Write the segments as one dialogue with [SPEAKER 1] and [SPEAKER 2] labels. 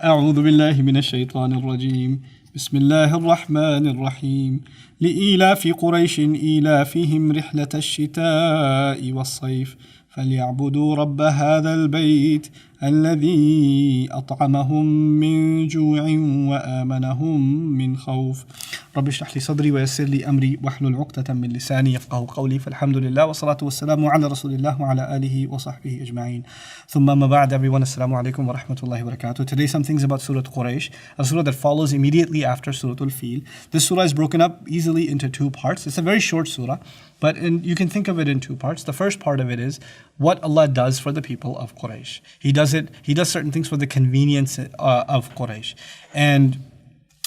[SPEAKER 1] أعوذ بالله من الشيطان الرجيم بسم الله الرحمن الرحيم لإيلاف قريش إيلافهم رحلة الشتاء والصيف فليعبدوا رب هذا البيت الذي أطعمهم من جوع وآمنهم من خوف رب اشرح لي صدري ويسر لي أمري واحلل عقدة من لساني يفقهوا قولي فالحمد لله والصلاة والسلام على رسول الله وعلى آله وصحبه أجمعين ثم ما بعد everyone السلام عليكم ورحمة الله وبركاته. Today some things about Surah Quraysh, a surah that follows immediately after Surah Al-Fil. This surah is broken up easily into two parts. It's a very short surah, but you can think of it in two parts. The first part of it is what Allah does for the people of Quraysh. He does certain things for the convenience of Quraysh. And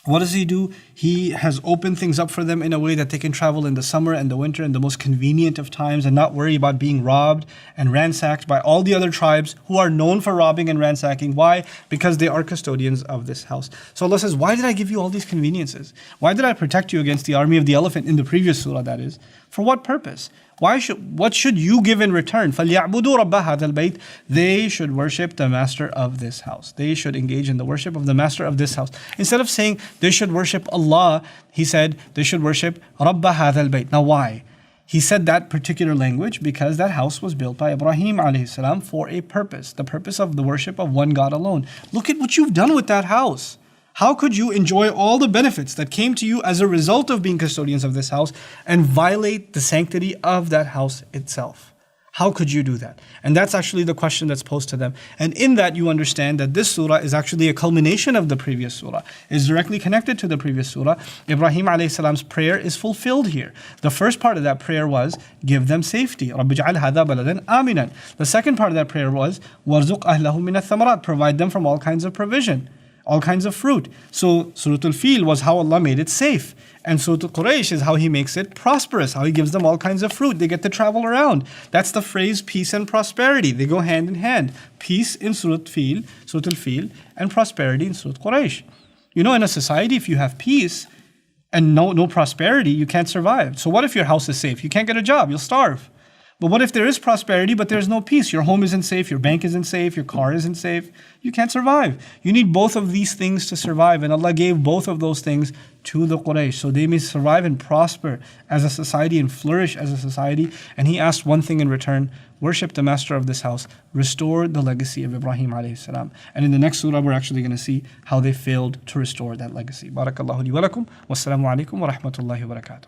[SPEAKER 1] what does He do? He has opened things up for them in a way that they can travel in the summer and the winter in the most convenient of times and not worry about being robbed and ransacked by all the other tribes who are known for robbing and ransacking. Why? Because they are custodians of this house. So Allah says, why did I give you all these conveniences? Why did I protect you against the army of the elephant in the previous surah, that is? For what purpose? What should you give in return? فَلْيَعْبُدُوا رَبَّ هَذَا الْبَيْتِ They should worship the master of this house. They should engage in the worship of the master of this house. Instead of saying they should worship Allah, He said they should worship رَبَّ هَذَا الْبَيْتِ. Now why? He said that particular language because that house was built by Ibrahim alayhi salam for a purpose. The purpose of the worship of one God alone. Look at what you've done with that house. How could you enjoy all the benefits that came to you as a result of being custodians of this house and violate the sanctity of that house itself? How could you do that? And that's actually the question that's posed to them. And in that you understand that this surah is actually a culmination of the previous surah. It's directly connected to the previous surah. Ibrahim alayhi salam's prayer is fulfilled here. The first part of that prayer was, give them safety. رَبِّ اجْعَلْ هَذَا بَلَدًا آمِنًا. The second part of that prayer was, وَارْزُقْ أَهْلَهُ مِنَ الثَّمَرَاتِ. Provide them from all kinds of provision, all kinds of fruit. So Surah Al-Fil was how Allah made it safe. And Surah Al-Quraysh is how He makes it prosperous, how He gives them all kinds of fruit. They get to travel around. That's the phrase peace and prosperity. They go hand in hand. Peace in Surah Al-Fil, and prosperity in Surah Quraysh. You know, in a society, if you have peace and no prosperity, you can't survive. So what if your house is safe? You can't get a job, you'll starve. But what if there is prosperity, but there's no peace? Your home isn't safe, your bank isn't safe, your car isn't safe. You can't survive. You need both of these things to survive. And Allah gave both of those things to the Quraysh, so they may survive and prosper as a society and flourish as a society. And He asked one thing in return: worship the master of this house, restore the legacy of Ibrahim alayhi salam. And in the next surah, we're actually going to see how they failed to restore that legacy. Barakallahu li wa lakum. Wassalamu alaikum wa rahmatullahi wa barakatuh.